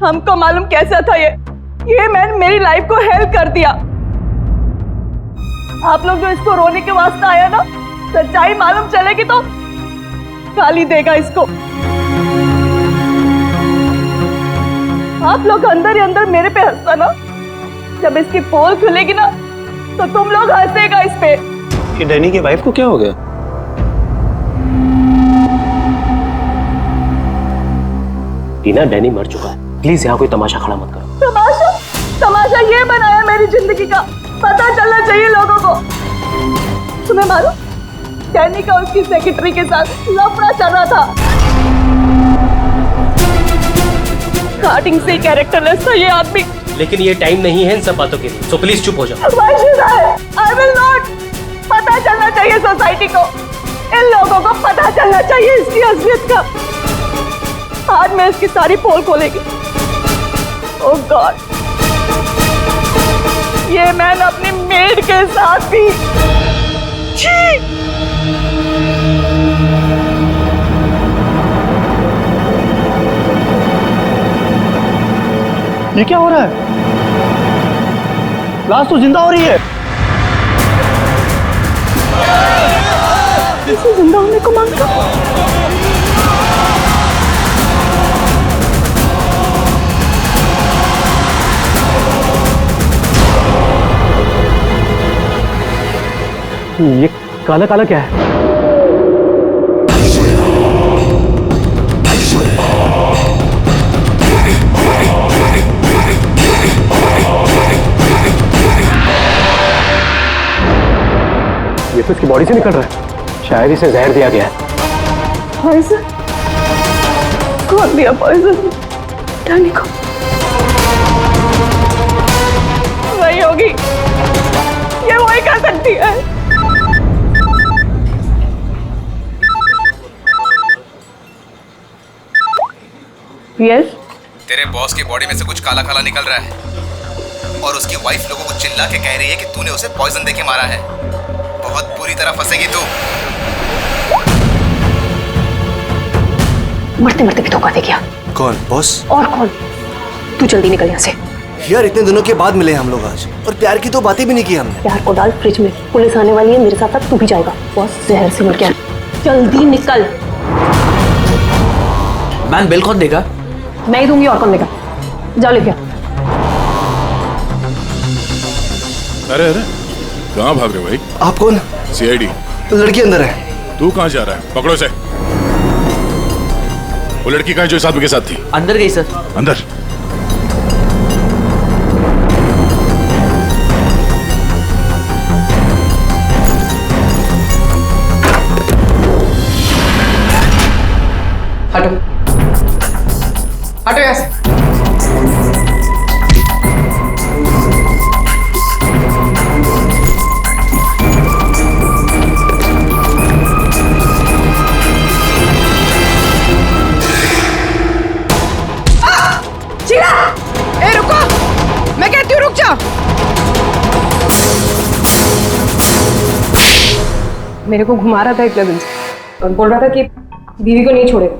हमको मालूम कैसा था ये मैन मेरी लाइफ को हेल्प कर दिया। आप लोग जो इसको रोने के वास्ते आया ना, सच्चाई मालूम चलेगी तो गाली देगा इसको। आप लोग अंदर ही अंदर मेरे पे हंसता ना, जब इसकी पोल खुलेगी ना तो तुम लोग हंसेगा इस पे। कि डैनी की वाइफ को क्या हो गया? टीना, डैनी मर चुका है, प्लीज यहाँ कोई तमाशा खड़ा मत करो। तमाशा? तमाशा ये बनाया मेरी जिंदगी का, पता चलना चाहिए लोगों को। तुम्हें मालूम, डैनी का उसकी सेक्रेटरी के साथ लफड़ा चल रहा था। स्टार्टिंग से कैरेक्टरलेस था ये आदमी। लेकिन ये टाइम नहीं है इन सब बातों के लिए, सो प्लीज चुप हो जाओ। Why should I? I will not. पता चलना चाहिए सोसाइटी को, इन लोगों को पता चलना चाहिए इसकी असलियत का। आज मैं इसकी सारी पोल खोलेगी। ओह गॉड, ये मैंने अपनी मेड के साथ भी। ये क्या हो रहा है? लाश तो जिंदा हो रही है। इसे जिंदा होने को मांगता। ये काला काला क्या है? ये तो इसकी बॉडी से निकल रहा है। शायद इसे जहर दिया गया है। पॉइजन? कौन दिया पॉइजन डैनी को? वही होगी, ये वही कर सकती है। यस? तेरे बॉस की बॉडी में से कुछ काला काला निकल रहा है और उसकी वाइफ लोगों को चिल्ला के कह रही है कि तूने उसे पॉइजन देके मारा है। बहुत बुरी तरह फंसेगी तू। मरते मरते भी धोखा दे गया। कौन? बॉस? और कौन? तू जल्दी निकल यहाँ से। यार इतने दिनों के बाद मिले हम लोग आज, और प्यार की तो बातें भी नहीं की हमने। प्यार को डाल फ्रिज में, पुलिस आने वाली है, मेरे साथ साथ तू भी जाएगा। बॉस जहर से मर गया। जल्दी निकल। मैम बिल कौन देगा? मैं ही दूंगी, और कौन देगा? जाओ लेके। अरे अरे, कहाँ भाग रहे हो भाई? आप कौन? सीआईडी। लड़की अंदर है। तू कहाँ जा रहा है? पकड़ो इसे। वो लड़की कहाँ है जो इस आदमी के साथ थी? अंदर गई सर। अंदर? हटो हटो यहाँ से। ए रुको, मैं कहती हूँ रुक जा। मेरे को घुमा रहा था इतने दिन से और बोल रहा था कि बीवी को नहीं छोड़ेगा।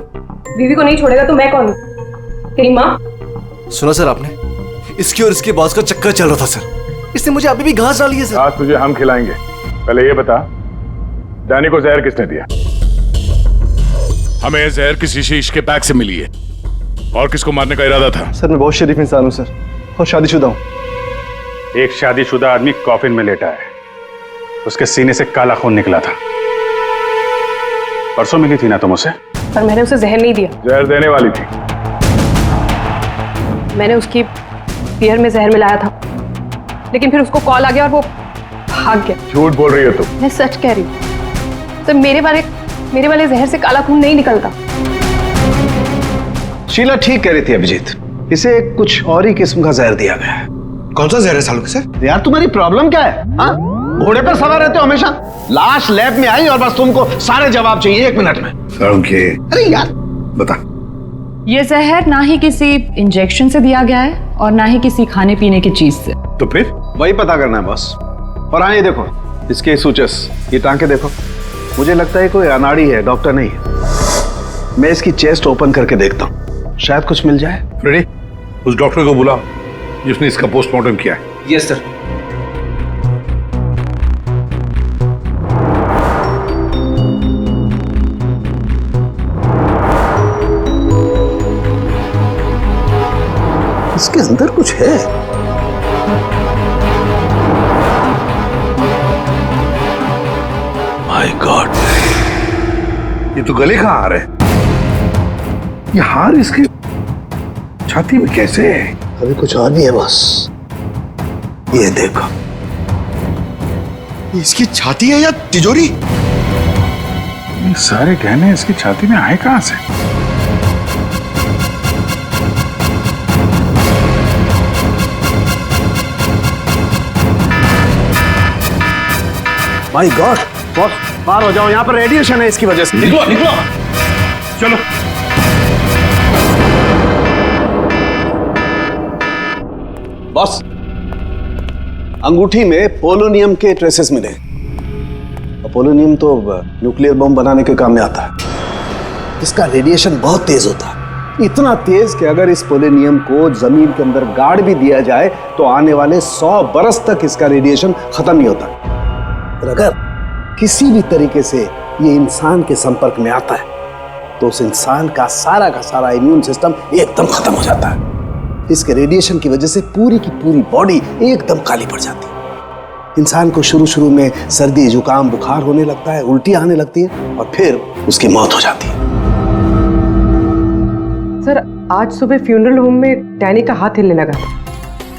बीवी को नहीं छोड़ेगा तो मैं कौन हूँ? तेरी माँ? सुना सर आपने? इसकी और इसके बॉस का चक्कर चल रहा था सर। इसने मुझे अभी भी घास डाली है सर। आज तुझे हम खिलाएंगे। पहले ये बता, डैनी को जहर किसने दिया? हमें जहर किसी शीश के पैक से मिली है। और किसको मारने का इरादा था? सर मैं बहुत शरीफ इंसान हूँ सर, और शादीशुदा हूँ। एक शादीशुदा आदमी कॉफिन में लेटा है, उसके सीने से काला खून निकला था। परसों मिली थी ना तुम उसे? पर मैंने उसे जहर नहीं दिया। जहर देने वाली थी। मैंने उसकी बियर में जहर मिलाया था, लेकिन फिर उसको कॉल आ गया और वो भाग गया। झूठ बोल रही हो तुम। मैं सच कह रही हूँ। तो मेरे वाले जहर से काला खून नहीं निकलता। शीला ठीक कह रही थी अभिजीत, इसे कुछ और ही किस्म का जहर दिया गया है। कौन सा जहर है सालों के सर? यार तुम्हारी प्रॉब्लम क्या है? हाँ, घोड़े पर सवार रहते हो हमेशा। लाश लैब में आई और बस तुमको सारे जवाब चाहिए 1 मिनट में। अरे यार बता। ये जहर ना ही किसी इंजेक्शन से दिया गया है और ना ही किसी खाने पीने की चीज से। तो फिर वही पता करना है बॉस। और हाँ ये देखो, इसके सूचस, ये टांके देखो। मुझे लगता है कोई अनाड़ी है, डॉक्टर नहीं है। मैं इसकी चेस्ट ओपन करके देखता हूँ, शायद कुछ मिल जाए। रेडी? उस डॉक्टर को बुला जिसने इसका पोस्टमार्टम किया है। Yes sir. इसके अंदर कुछ है। माय गॉड, ये तो गले का हार है। ये हार इसके छाती में कैसे है? अभी कुछ और भी है बॉस। ये देखो, इसकी छाती है या तिजोरी? ये सारे गहने इसकी छाती में आए कहां से? माय गॉड बॉस, पार हो जाओ, यहाँ पर रेडिएशन है इसकी वजह से। निकलो निकलो, चलो। बॉस, अंगूठी में पोलोनियम के ट्रेसेस मिले। पोलोनियम तो न्यूक्लियर बम बनाने के काम में आता है। इसका रेडिएशन बहुत तेज होता है, इतना तेज कि अगर इस पोलोनियम को जमीन के अंदर गाड़ भी दिया जाए तो आने वाले 100 बरस तक इसका रेडिएशन खत्म नहीं होता। और अगर किसी भी तरीके से ये इंसान के संपर्क में आता है तो उस इंसान का सारा इम्यून सिस्टम एकदम खत्म हो जाता है। इसके रेडिएशन की वजह से पूरी की पूरी बॉडी एकदम काली पड़ जाती है। इंसान को शुरू में सर्दी, जुकाम, बुखार होने लगता है, उल्टी आने लगती है और फिर उसकी मौत हो जाती है। सर, आज सुबह फ्यूनरल होम में डैनी का हाथ हिलने लगा था,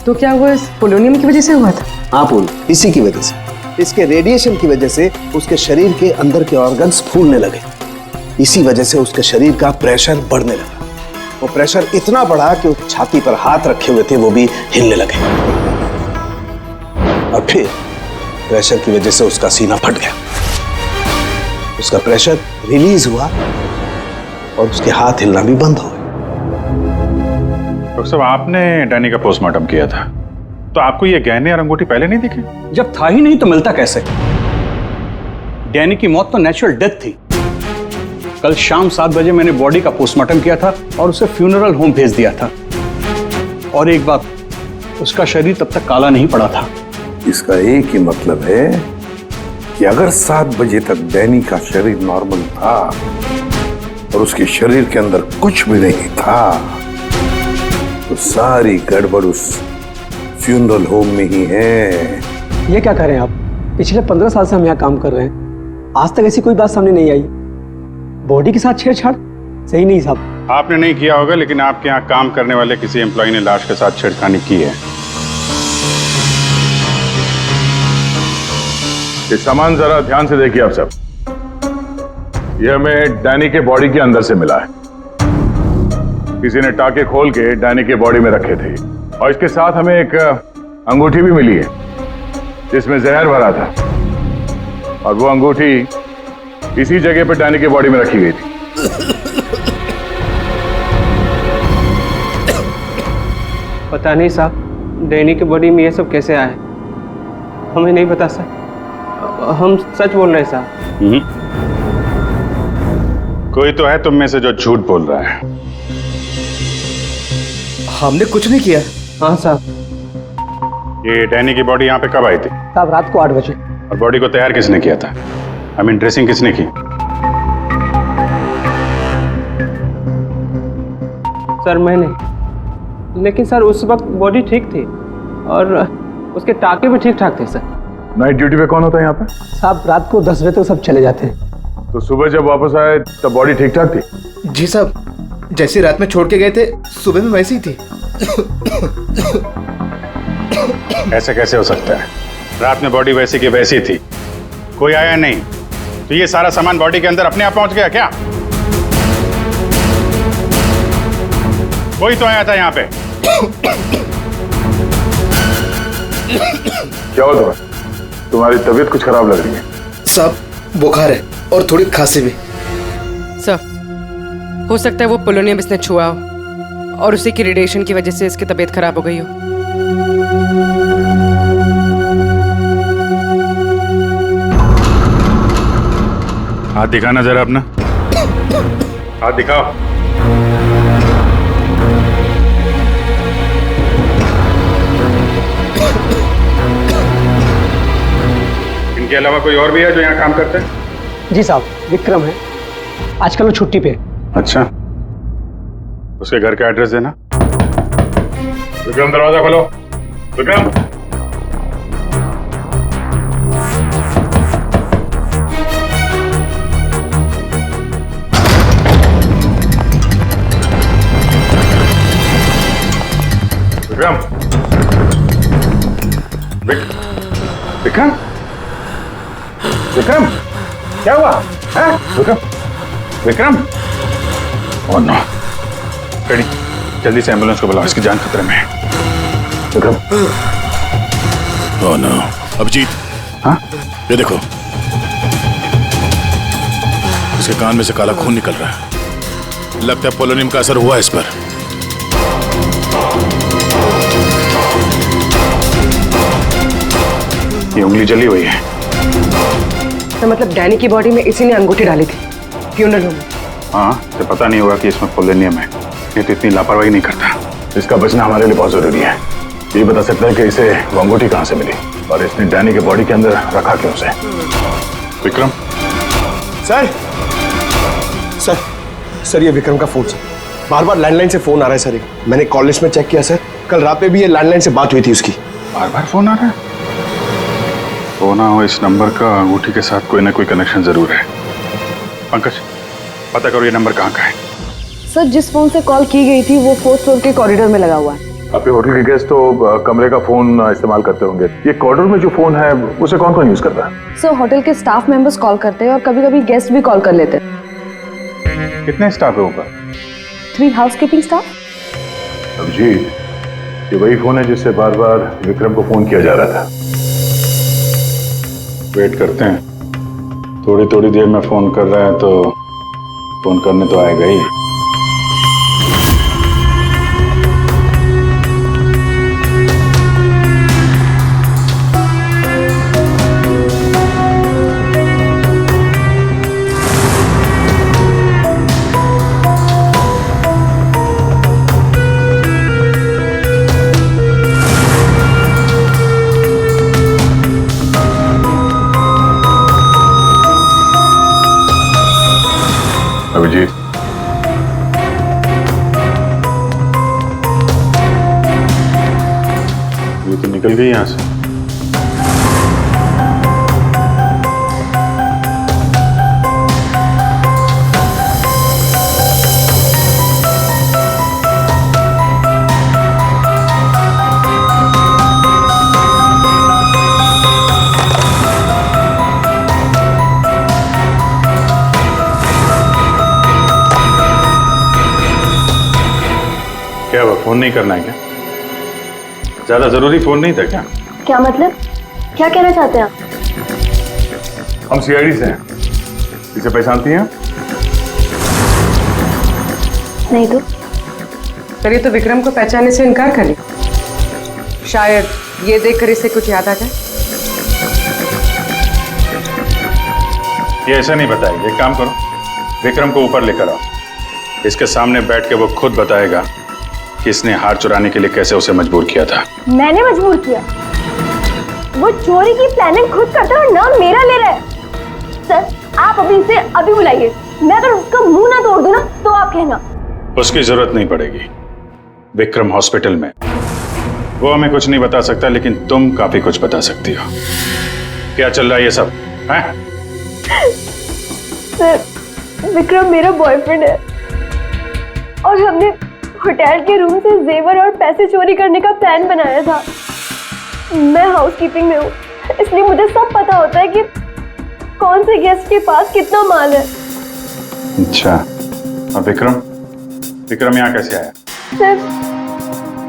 तो क्या वो इस पोलोनियम की वजह से हुआ था? हाँ पूल, इसी की वजह से, इसके रेडिएशन की वजह से उसके शरीर के अंदर के ऑर्गन्स फूलने लगे। इसी वजह से उसके शरीर का प्रेशर बढ़ने लगा। वो प्रेशर इतना बढ़ा कि वो छाती पर हाथ रखे हुए थे वो भी हिलने लगे और फिर प्रेशर की वजह से उसका सीना फट गया। उसका प्रेशर रिलीज हुआ और उसके हाथ हिलना भी बंद हो गए। डॉक्टर साहब, आपने डैनी का पोस्टमार्टम किया था, तो आपको ये गहने और अंगूठी पहले नहीं दिखे? जब था ही नहीं तो मिलता कैसे? डैनी की मौत तो नेचुरल डेथ थी। कल शाम 7 बजे मैंने बॉडी का पोस्टमार्टम किया था और उसे फ्यूनरल होम भेज दिया था। और एक बात, उसका शरीर तब तक काला नहीं पड़ा था। इसका एक ही मतलब है कि अगर 7 बजे तक डैनी का शरीर नॉर्मल था और उसके शरीर के अंदर कुछ भी नहीं था तो सारी गड़बड़ उस फ्यूनरल होम में ही है। ये क्या कह रहे हैं आप? पिछले 15 साल से हम यहाँ काम कर रहे हैं, आज तक ऐसी कोई बात सामने नहीं आई। बॉडी के साथ छेड़छाड़ सही नहीं साहब। आपने नहीं किया होगा, लेकिन आपके यहाँ काम करने वाले किसी एम्प्लॉय ने लाश के साथ छेड़खानी की है। ये सामान जरा ध्यान से देखिए आप सब। ये हमें डैनी के बॉडी के अंदर से मिला है। किसी ने टाके खोल के डैनी के बॉडी में रखे थे और इसके साथ हमें एक अंगूठी भी मिली है जिसमें जहर भरा था और वो अंगूठी इसी जगह पे डैनी के बॉडी में रखी गई थी। पता नहीं साहब, डैनी की बॉडी में ये सब कैसे आया, हमें नहीं पता सर। हम सच बोल रहे हैं साहब। कोई तो है तुम में से जो झूठ बोल रहा है। हमने कुछ नहीं किया। हाँ साहब। ये डैनी की बॉडी यहाँ पे कब आई थी? साहब, रात को 8 बजे। और बॉडी को तैयार किसने किया था? आई मीन ड्रेसिंग किसने की? सर मैंने, लेकिन सर उस वक्त बॉडी ठीक थी और उसके टाके भी ठीक ठाक थे सर। नाइट ड्यूटी पे कौन होता है यहाँ पे? साहब, रात को 10 बजे तक सब चले जाते हैं। तो सुबह जब वापस आए तब बॉडी ठीक ठाक थी? जी साहब, जैसे रात में छोड़ के गए थे सुबह में वैसी ही थी। ऐसे कैसे हो सकता है? रात में बॉडी वैसी की वैसी थी, कोई आया नहीं, तो ये सारा सामान बॉडी के अंदर अपने आप पहुंच गया क्या? कोई तो आया था यहाँ पे। क्या हुआ तुम्हें? तुम्हारी तबीयत कुछ खराब लग रही है। साहब, बुखार है और थोड़ी खांसी भी। सर, हो सकता है वो पोलोनियम इसने छुआ हो और उसी की रेडिएशन की वजह से इसकी तबीयत खराब हो गई हो। हाथ दिखाना जरा अपना, हाथ दिखाओ। इनके अलावा कोई और भी है जो यहाँ काम करते हैं? जी साहब, विक्रम है, आजकल वो छुट्टी पे है। अच्छा, उसके घर का एड्रेस देना। विक्रम, दरवाजा खोलो। विक्रम, विक्रम, विक्रम, विक्रम, क्या हुआ है? Vikram, Vikram, oh no, ready, जल्दी से एम्बुलेंस को बुलाओ, इसकी जान खतरे में है। विक्रम, ओह नो, अभिजीत, हाँ, ये देखो, इसके कान में से काला खून निकल रहा है। लगता है पोलोनियम का असर हुआ इस पर। ये उंगली जली हुई है। तो मतलब डैनी की बॉडी में इसी ने अंगूठी डाली थी फ्यूनरल होम में। हाँ, तो पता नहीं होगा कि इसमें पोलोनियम है। ये तो इतनी लापरवाही नहीं करता। इसका बचना हमारे लिए बहुत जरूरी है। ये बता सकता है कि इसे वो अंगूठी कहां से मिली और इसने डैनी के बॉडी के अंदर रखा क्यों उसे। विक्रम, सर सर सर ये विक्रम का फोन सर, बार बार लैंडलाइन से फोन आ रहा है सर। मैंने कॉल लिस्ट में चेक किया सर, कल रात में भी ये लैंडलाइन से बात हुई थी उसकी। बार बार फोन आ रहा है। हो ना हो, इस नंबर का अंगूठी के साथ कोई ना कोई कनेक्शन जरूर है। पंकज, पता करो ये नंबर कहाँ का है। सर, जिस फोन से कॉल की गई थी वो 4th फ्लोर के कॉरिडोर में लगा हुआ है। आपके होटल के गेस्ट तो कमरे का फोन इस्तेमाल करते होंगे। ये कॉरिडोर में जो फोन है उसे कौन कौन यूज करता है? सर, होटल के स्टाफ मेंबर्स कॉल करते हैं और कभी कभी गेस्ट भी कॉल कर लेते हैं। कितने स्टाफ है ऊपर? 3 हाउसकीपिंग स्टाफ। अभिजीत, ये वही फोन है जिससे बार बार विक्रम को फोन किया जा रहा था। वेट करते हैं, थोड़ी थोड़ी देर में फोन कर रहा है तो फोन करने तो आएगा ही। अभिजीत, ये तो निकल गई यहां से। क्या हुआ, फोन नहीं करना है क्या? ज्यादा जरूरी फोन नहीं था क्या? क्या मतलब? क्या कहना चाहते हैं आप? हम सीआईडी से हैं। इसे पहचानती हैं? नहीं तो। पर ये तो विक्रम को पहचानने से इनकार कर रही। शायद ये देखकर इसे कुछ याद आ जाए। ये ऐसा नहीं बताएगी। एक काम करो, विक्रम को ऊपर लेकर आओ, इसके सामने बैठ के वो खुद बताएगा कि इसने हार चुराने के लिए कैसे उसे मजबूर किया था। मैंने मजबूर किया? वो चोरी की प्लानिंग खुद करता है और नाम मेरा ले रहा है। सर, आप अभी इसे अभी बुलाइए। मैं अगर उसका मुंह ना तोड़ दूं ना तो आप कहना। उसकी जरूरत नहीं पड़ेगी। विक्रम हॉस्पिटल में, वो हमें कुछ नहीं बता सकता, लेकिन तुम काफी कुछ बता सकती हो। क्या चल रहा है ये सब है? सर, विक्रम मेरा बॉयफ्रेंड है और हमने होटल के रूम से जेवर और पैसे चोरी करने का प्लान बनाया था। मैं हाउसकीपिंग में हूँ, इसलिए मुझे सब पता होता है कि कौन से गेस्ट के पास कितना माल है। अच्छा, और विक्रम यहाँ कैसे आया? सर,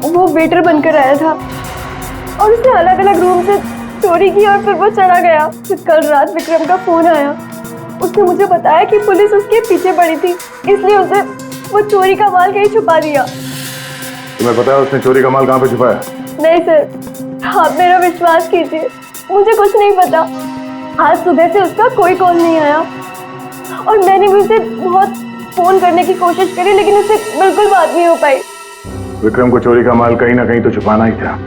वो वेटर बनकर आया था और उसने अलग अलग रूम से चोरी की और फिर वो चला गया। फिर कल रात विक्रम का फोन आया। उसने मुझे बताया कि पुलिस उसके पीछे पड़ी थी, इसलिए उसे वो चोरी का माल कहीं छुपा दिया। तुम्हें पता है उसने चोरी का माल कहाँ पे छुपाया? नहीं सर, आप मेरा विश्वास कीजिए, मुझे कुछ नहीं पता। आज सुबह से उसका कोई कॉल नहीं आया और मैंने भी उसे बहुत फोन करने की कोशिश करी, लेकिन उससे बिल्कुल बात नहीं हो पाई। विक्रम को चोरी का माल कहीं ना कहीं तो छुपाना ही था,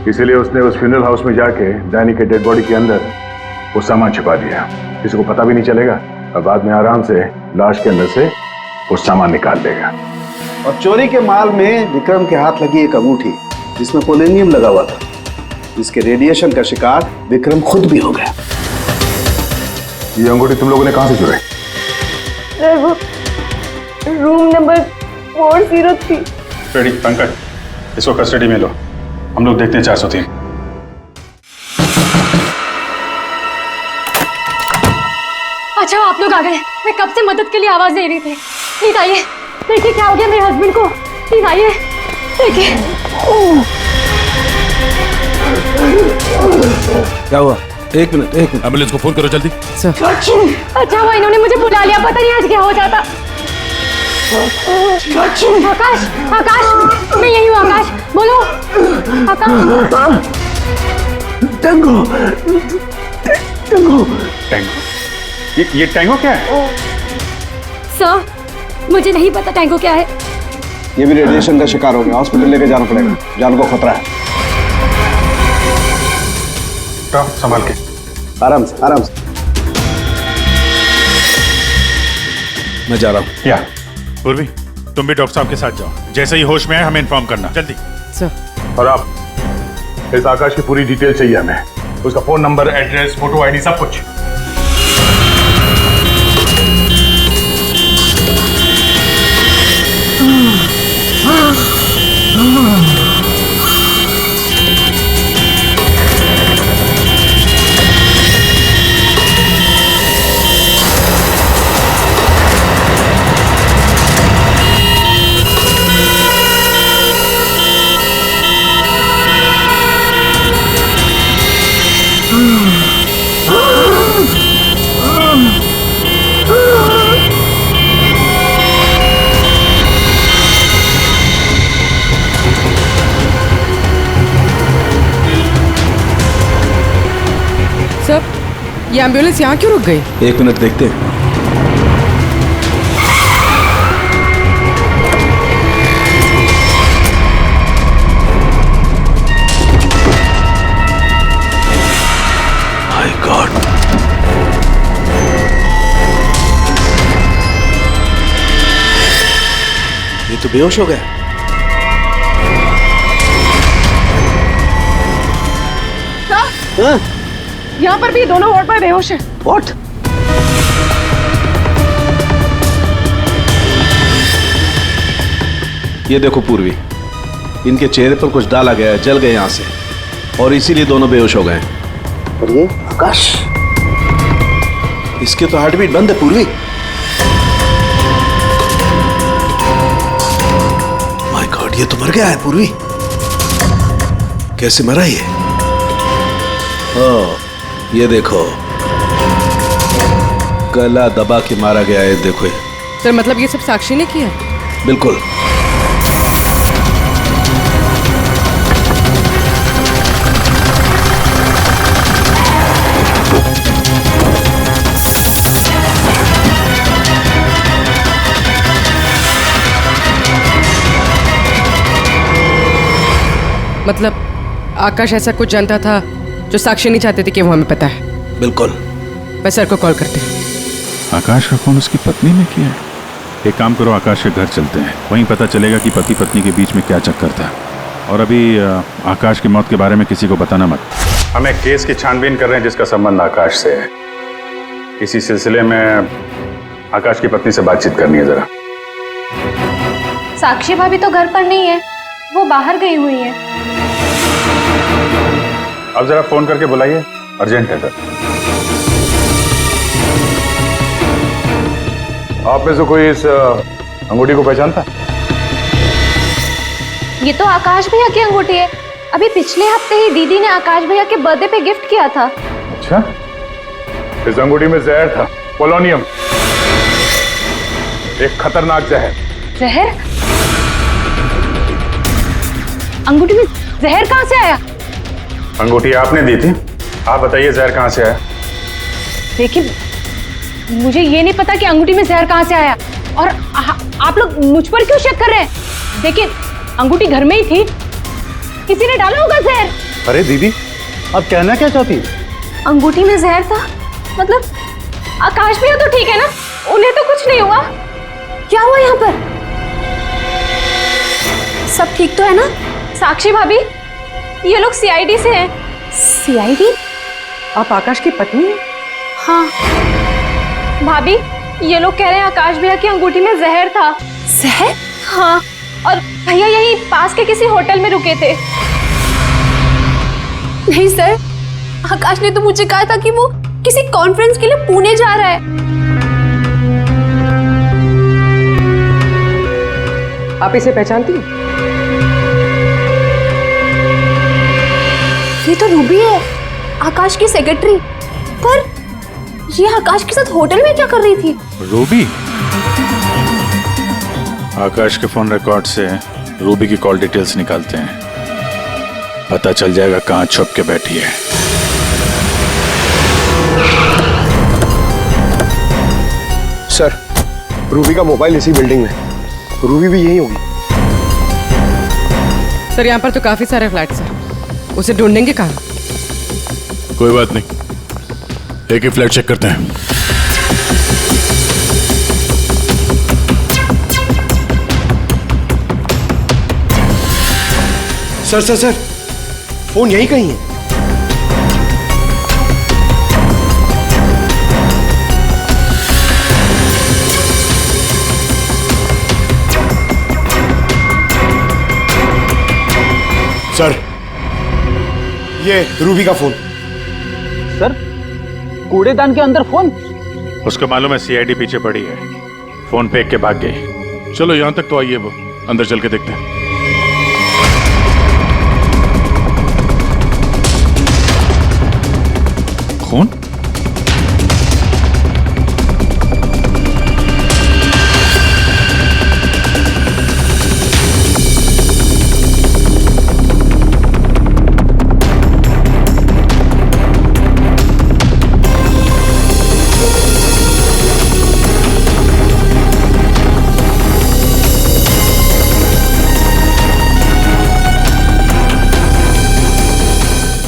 इसीलिए उसने उस फ्यूनरल हाउस में जाके डैनी के डेड बॉडी के अंदर वो सामान छिपा दिया, किसी को पता भी नहीं चलेगा और बाद में आराम से लाश के अंदर से वो सामान निकाल लेगा। और चोरी के माल में विक्रम के हाथ लगी एक अंगूठी जिसमें पोलोनियम लगा हुआ था, जिसके रेडिएशन का शिकार विक्रम खुद भी हो गया। ये अंगूठी तुम लोगों ने कहां से चुराई? सर वो रूम नंबर 403। रेडी पंकज, इसको कस्टडी में लो, हम लोग देखते हैं 403। अच्छा आप लोग आ गए, मैं कब से मदद के लिए आवाज दे रही थी। प्लीज आइए, देखिए क्या हो गया मेरे हस्बैंड को। प्लीज आइए, देखिए। क्या हुआ? एक मिनट एम्बुलेंस को फोन करो जल्दी। अच्छा हुआ इन्होंने मुझे बुला लिया, पता नहीं आज क्या हो जाता। आकाश, आकाश, मैं यही हूँ। आकाश बोलो। आकाश। Tango, tango, tango? ये टैंगो क्या है? सर मुझे नहीं पता टैंगो क्या है। ये भी रेडिएशन का शिकार हो गया, हॉस्पिटल लेके जाना पड़ेगा, जान को खतरा है। संभाल के, आराम से, आराम से। मैं जा रहा हूँ। या पूर्वी, तुम भी डॉक्टर साहब के साथ जाओ, जैसे ही होश में आए हमें इन्फॉर्म करना जल्दी। सर। और आप इस आकाश की पूरी डिटेल चाहिए हमें, उसका phone number, address, photo, ID, सब कुछ। ये एम्बुलेंस यहाँ क्यों रुक गई? एक मिनट देखते हैं। माय गॉड, ये तो बेहोश हो गया। हाँ? यहाँ पर भी दोनों वार्ड पर बेहोश है। What? ये देखो पूर्वी, इनके चेहरे पर कुछ डाला गया है, जल गए यहां से, और इसीलिए दोनों बेहोश हो गए। और ये आकाश, इसके तो हार्ट बीट बंद है पूर्वी। माय गॉड, ये तो मर गया है पूर्वी। कैसे मरा ये? ओह, ये देखो, गला दबा के मारा गया है। देखो सर, मतलब ये सब साक्षी ने किया? बिल्कुल। मतलब आकाश ऐसा कुछ जानता था जो साक्षी नहीं चाहते थे कि वो हमें पता है। बिल्कुल। मैं सर को कॉल करती हूँ। आकाश का फोन उसकी पत्नी ने किया है। एक काम करो, आकाश के घर चलते हैं, वहीं पता चलेगा कि पति पत्नी के बीच में क्या चक्कर था। और अभी आकाश की मौत के बारे में किसी को बताना मत। हम एक केस की छानबीन कर रहे हैं जिसका संबंध आकाश से है। इसी सिलसिले में आकाश की पत्नी से बातचीत करनी है जरा। साक्षी भाभी तो घर पर नहीं है, वो बाहर गई हुई है। अब जरा फोन करके बुलाइए, अर्जेंट है सर। आप में से कोई इस अंगूठी को पहचानता? ये तो आकाश भैया की अंगूठी है। अभी पिछले हफ्ते ही दीदी ने आकाश भैया के बर्थडे पे गिफ्ट किया था। अच्छा, इस अंगूठी में जहर था, पोलोनियम, एक खतरनाक जहर। जहर? अंगूठी में जहर कहाँ से आया? अंगूठी आपने दी थी, आप बताइए जहर कहाँ से आया? देखिए, मुझे ये नहीं पता कि अंगूठी में जहर कहाँ से आया, और आप लोग मुझ पर क्यों शक कर रहे हैं? देखिए, अंगूठी घर में ही थी, किसी ने डाला होगा जहर। अरे दीदी, अब कहना क्या चाहती? अंगूठी में जहर था? मतलब आकाश भैया तो ठीक है ना? उन्हें तो कुछ नहीं हुआ? क्या हुआ यहाँ पर? सब ठीक तो है ना? साक्षी भाभी, ये लोग सीआईडी से हैं। सीआईडी? आप आकाश की पत्नी हैं? हाँ भाभी, ये लोग कह रहे हैं आकाश भैया की अंगूठी में जहर था। जहर? हाँ, और भैया यहीं पास के किसी होटल में रुके थे। नहीं सर, आकाश ने तो मुझे कहा था कि वो किसी कॉन्फ्रेंस के लिए पुणे जा रहा है। आप इसे पहचानती हैं? ये तो रूबी है, आकाश की सेक्रेटरी। पर ये आकाश के साथ होटल में क्या कर रही थी? रूबी? आकाश के फोन रिकॉर्ड से रूबी की कॉल डिटेल्स निकालते हैं, पता चल जाएगा कहां छुप के बैठी है। सर, रूबी का मोबाइल इसी बिल्डिंग में, रूबी भी यही होगी। सर, यहाँ पर तो काफी सारे फ्लैट्स हैं, उसे ढूंढेंगे कहाँ? कोई बात नहीं, एक ही फ्लैट चेक करते हैं। सर, फोन यही कहीं है। सर, ये रूबी का फोन। सर, कूड़ेदान के अंदर फोन? उसको मालूम है सीआईडी पीछे पड़ी है, फोन फेंक के भाग गई। चलो यहां तक तो आइए, वो अंदर चल के देखते हैं। खून?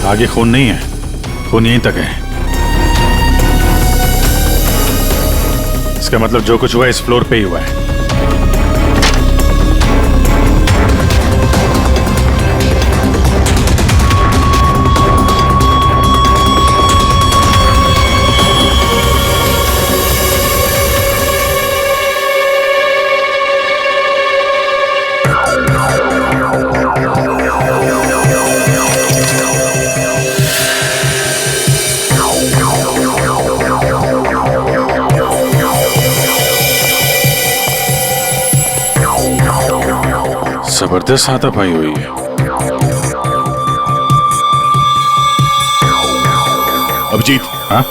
आगे खून नहीं है, खून यहीं तक है। इसका मतलब जो कुछ हुआ इस फ्लोर पे ही हुआ है। जबरदस्त हाथापाई हुई है। अभिजीत। हाँ?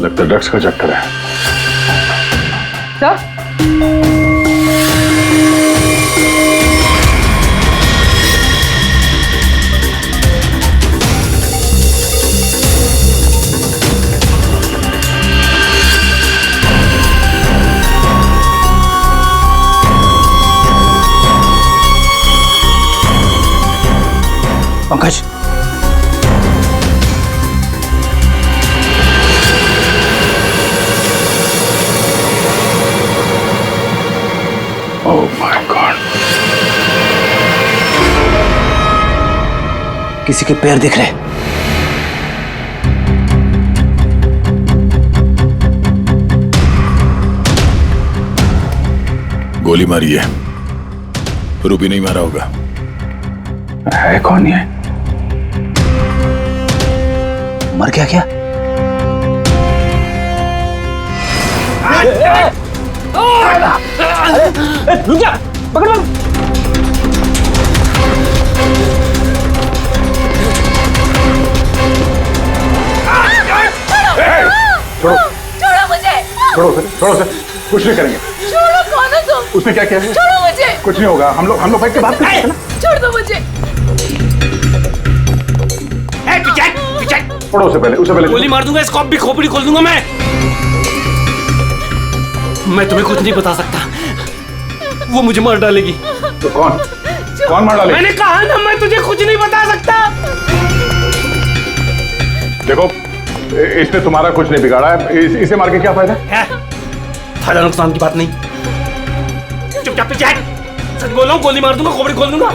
लगता है ड्रग्स का चक्कर है। Sir, Pankaj, oh my God, किसी के पैर दिख रहे। गोली मारी है, रूबी नहीं मारा होगा। है कौन ये? मर गया क्या? रुक जा, पकड़। छोड़ो मुझे। छोड़ो सर, कुछ नहीं करेंगे। छोड़ो, कौन हो तुम? उसने क्या किया है? छोड़ो मुझे। कुछ नहीं होगा, हम लोग बैठ के बात करते हैं ना। छोड़ दो मुझे। छोड़ो उसे पहले गोली मार दूंगा, स्कॉप भी खोपड़ी खोल दूंगा मैं तुम्हें कुछ नहीं बता सकता, वो मुझे मार डालेगी। तो कौन? कौन मार डाले? मैंने कहा ना मैं तुझे कुछ नहीं बता सकता। देखो इसने तुम्हारा कुछ नहीं बिगाड़ा है, इसे मार के क्या फायदा? फायदा नुकसान की बात नहीं, चुपचाप पीछे हट। सच बोल रहा हूँ, गोली मार दूंगा, खोपड़ी खोल दूंगा।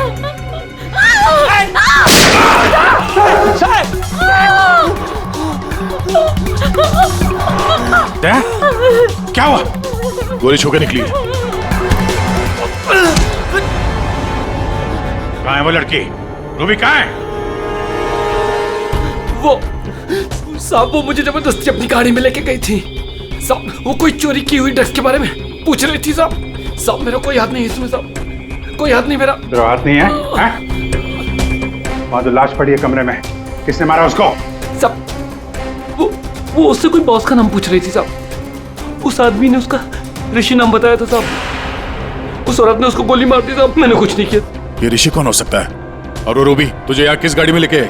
क्या हुआ? गोली छू के निकली है। कहाँ है वो लड़की? रूबी कहाँ है? वो साहब वो मुझे जबरदस्ती अपनी गाड़ी में लेके गई थी साहब। वो कोई चोरी की हुई ड्रग्स के बारे में पूछ रही थी साहब। साहब मेरा कोई हाथ नहीं है इसमें साहब, कोई हाथ नहीं मेरा। तेरा हाथ नहीं है? वहां तो लाश पड़ी है कमरे में, किसने मारा उसको? साहब वो उससे कोई बॉस का नाम पूछ रही थी साहब। उस आदमी ने उसका ऋषि नाम बताया था साहब। उस औरत ने उसको गोली मार दी साहब, मैंने कुछ नहीं किया। ये ऋषि कौन हो सकता है? और वो रूबी तुझे यहाँ किस गाड़ी में लेके?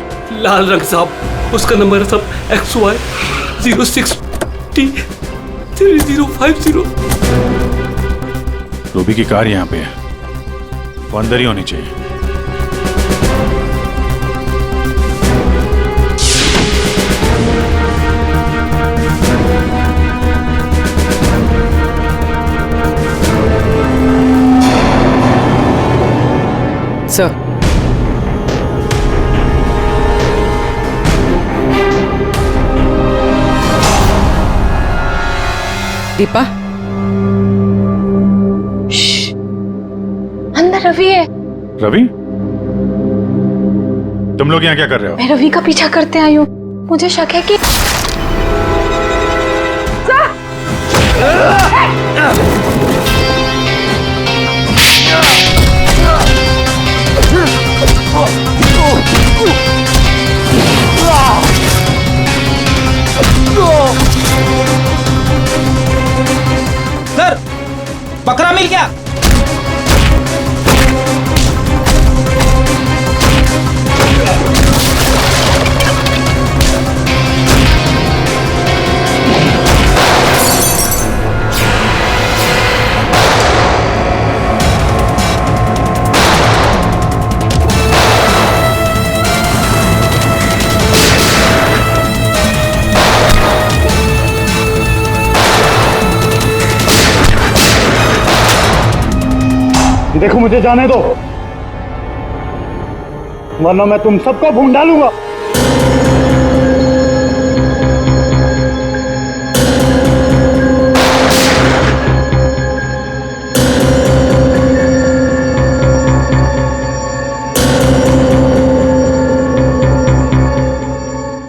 लाल रंग साहब, उसका नंबर है साहब XY 06T 3050। रूबी की कार यहाँ पे है, वो अंदर ही होनी चाहिए। सर दीपा, अंदर रवि है। रवि? तुम लोग यहाँ क्या कर रहे हो? मैं रवि का पीछा करते आई हूँ, मुझे शक है कि सर बकरा मिल गया। देखो मुझे जाने दो, वरना मैं तुम सबको भून डालूंगा।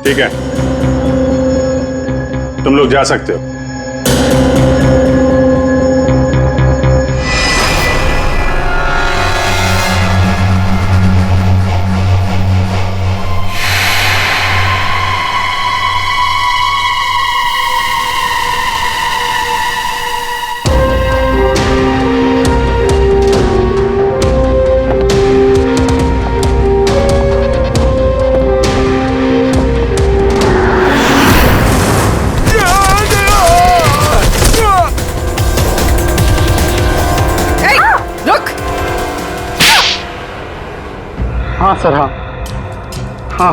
ठीक है, तुम लोग जा सकते हो। हाँ सर, हाँ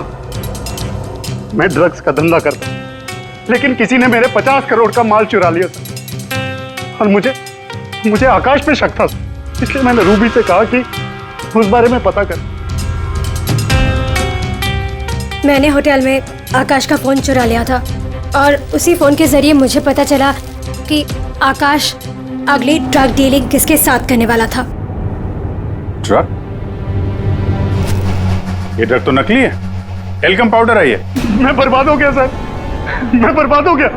मैं ड्रग्स का धंधा करता हूँ, लेकिन किसी ने मेरे 50 करोड़ का माल चुरा लिया सर। और मुझे आकाश पे शक था, इसलिए मैंने रूबी से कहा कि उस बारे में पता कर। मैंने होटल में आकाश का फोन चुरा लिया था और उसी फोन के जरिए मुझे पता चला कि आकाश अगली ड्रग डीलिंग किसके साथ करने वाला था। ड्रग? ये ड्रग तो नकली है, टेल्कम पाउडर है ये। मैं बर्बाद हो गया सर, मैं बर्बाद हो गया।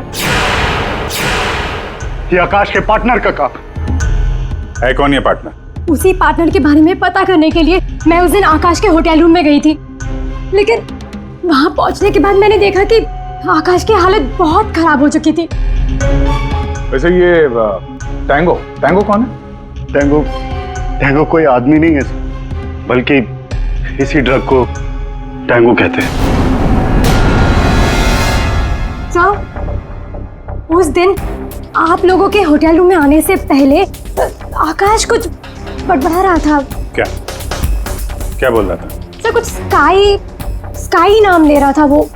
ये आकाश के पार्टनर का काम है। कौन ये पार्टनर? उसी पार्टनर के बारे में पता करने के लिए मैं उस दिन आकाश के होटल रूम में गई थी, लेकिन वहां पहुंचने के बाद मैंने देखा कि आकाश की हालत बहुत खराब हो चुकी थी। वैसे ये टैंगो कौन है? टैंगो कोई आदमी नहीं है सर, बल्कि इसी ड्रग को टैंगो कहते हैं। सर, उस दिन आप लोगों के होटल रूम में आने से पहले आकाश कुछ बड़बड़ा रहा था। क्या? क्या बोल रहा था? सर कुछ स्काई नाम ले रहा था वो।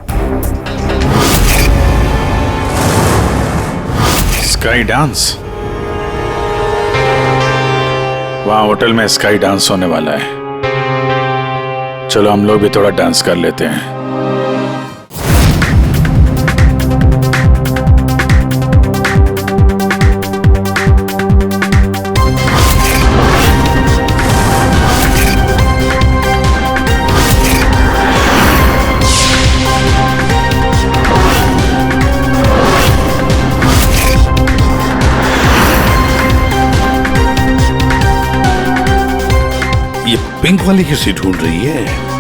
Sky dance? वहां होटल में स्काई डांस होने वाला है। चलो हम लोग भी थोड़ा डांस कर लेते हैं। ये पिंक वाली किसी ढूंढ रही है?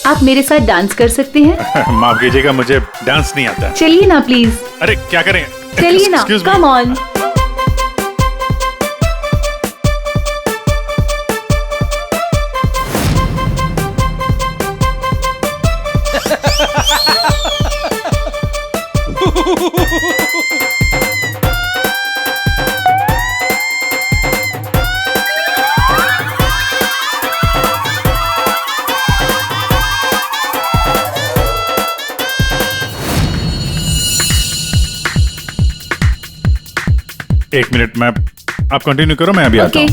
आप मेरे साथ डांस कर सकते हैं? माफ कीजिएगा, मुझे डांस नहीं आता। चलिए ना प्लीज। अरे क्या करें? चलिए ना, Excuse me. Come on. एक मिनट में आप कंटिन्यू करो, मैं अभी आता हूँ।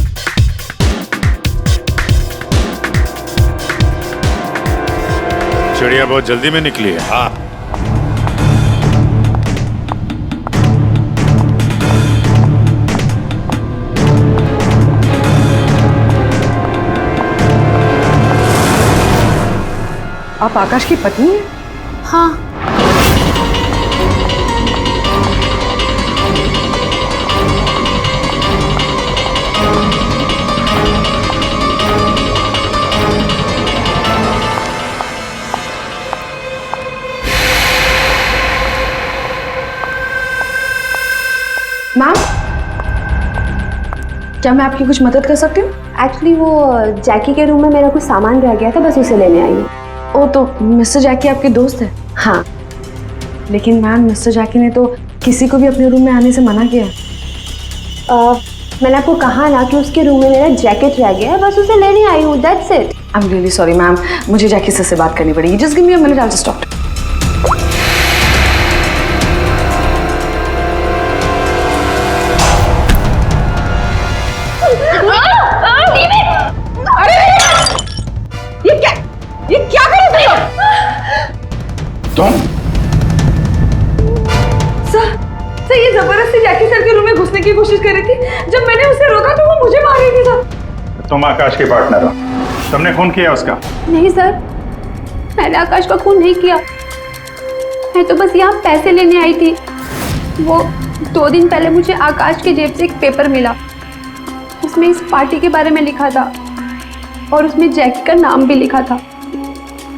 चिड़िया बहुत जल्दी में निकली है। हाँ, आप आकाश की पत्नी हैं? हाँ। मैम, क्या मैं आपकी कुछ मदद कर सकती हूँ? एक्चुअली वो जैकी के रूम में मेरा कुछ सामान रह गया था, बस उसे लेने आई हूँ। ओ, तो मिस्टर जैकी आपके दोस्त है? हाँ। लेकिन मैम, मिस्टर जैकी ने तो किसी को भी अपने रूम में आने से मना किया। मैंने आपको कहा ना कि उसके रूम में मेरा जैकेट रह गया है, बस उसे लेने आई हूँ, that's it. I am really sorry ma'am, मुझे जैकी से बात करनी पड़ेगी। Just give me a minute, I will just talk. ये क्या कर रहे हो तुम? सर ये जबरदस्ती जैकी सर के रूम में घुसने की कोशिश कर रही थी। जब मैंने उसे रोका तो वो मुझे मार रही थी सर। तुम आकाश के पार्टनर हो, तुमने खून किया उसका? नहीं सर, मैंने आकाश का खून नहीं किया। मैं तो बस यहाँ पैसे लेने आई थी। वो 2 दिन पहले मुझे आकाश के जेब से एक पेपर मिला, उसमें इस पार्टी के बारे में लिखा था और उसमें जैकी का नाम भी लिखा था।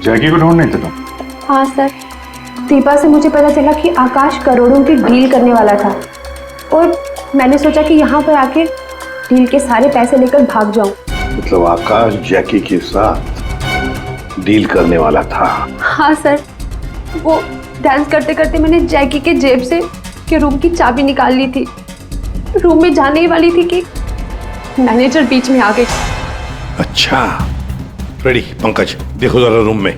जैकी को ढूंढ नहीं थे तुम? हाँ सर, दीपा से मुझे पता चला कि आकाश करोड़ों की डील करने वाला था और मैंने सोचा कि यहाँ पर आके डील के सारे पैसे लेकर भाग जाऊं। मतलब आकाश जैकी के साथ डील करने वाला था? हाँ सर, वो डांस करते करते मैंने जैकी के जेब से के रूम की चाबी निकाल ली थी। रूम में जाने ही वाली थी कि मैनेजर बीच में आ गई। अच्छा, रेडी पंकज, देखो जरा रूम में।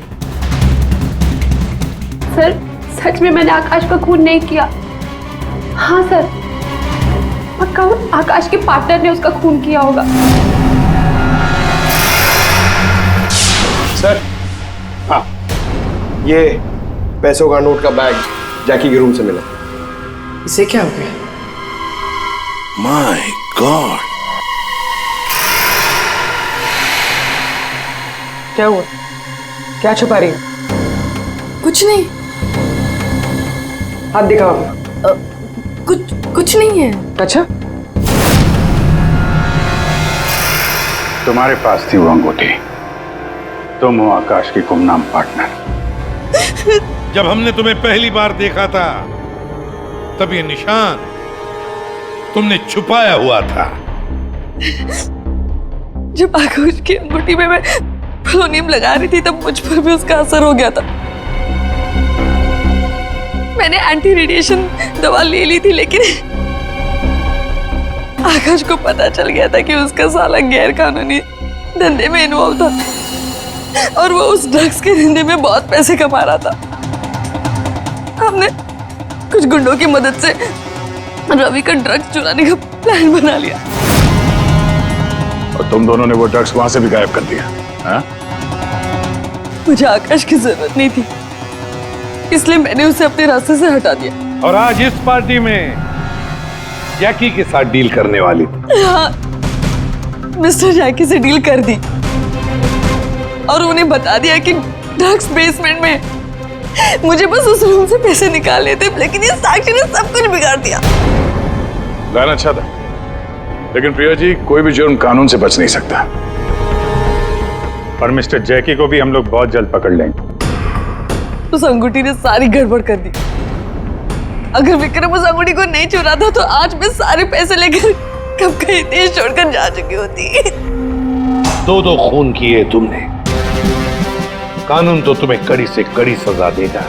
सर सच में मैंने आकाश का खून नहीं किया। हाँ सर, पक्का वो आकाश के पार्टनर ने उसका खून किया होगा। सर, हाँ, ये पैसों का नोट का बैग जैकी के रूम से मिला। इसे क्या हो गया? माय गॉड, क्या हुआ? क्या छुपा रही है? कुछ नहीं। हाथ दिखाओ अपना। कुछ नहीं है। अच्छा, तुम्हारे पास थी वो अंगूठी, तुम हो आकाश की गुमनाम पार्टनर। जब हमने तुम्हें पहली बार देखा था तब ये निशान तुमने छुपाया हुआ था। जब आकाश की अंगूठी में मैं पोलोनियम लगा रही थी तब मुझ पर भी उसका असर हो गया था। मैंने एंटी रेडिएशन दवा ले ली थी, लेकिन आकाश को पता चल गया था कि उसका साला गैर कानूनी धंधे में इन्वॉल्व था और वो उस ड्रग्स के धंधे में बहुत पैसे कमा रहा था। हमने कुछ गुंडों की मदद से रवि का ड्रग्स चुराने का प्लान बना लिया। और तुम दोनों ने वो ड्रग्स वहां से भी गायब कर दिया? हाँ? मुझे आकाश की जरूरत नहीं थी, इसलिए मैंने उसे अपने रास्ते से हटा दिया। और आज इस पार्टी में जैकी के साथ डील करने वाली थी। हाँ, मिस्टर जैकी से डील कर दी और उन्हें बता दिया कि ड्रग्स बेसमेंट में, मुझे बस उस रूम से पैसे निकालने थे, लेकिन ये साक्षी ने सब कुछ बिगाड़ दिया। प्लान अच्छा था, लेकिन प्रिया जी, कोई भी जुर्म कानून से बच नहीं सकता। और मिस्टर जैकी को भी हम लोग बहुत जल्द पकड़ लेंगे। उस अंगूठी ने सारी गड़बड़ कर दी। अगर विक्रम उस अंगूठी को नहीं चुराता तो आज मैं सारे पैसे लेकर कब कहीं देश छोड़कर जा चुकी होती। दो खून किए तुमने, कानून तो तुम्हें कड़ी से कड़ी सजा देगा।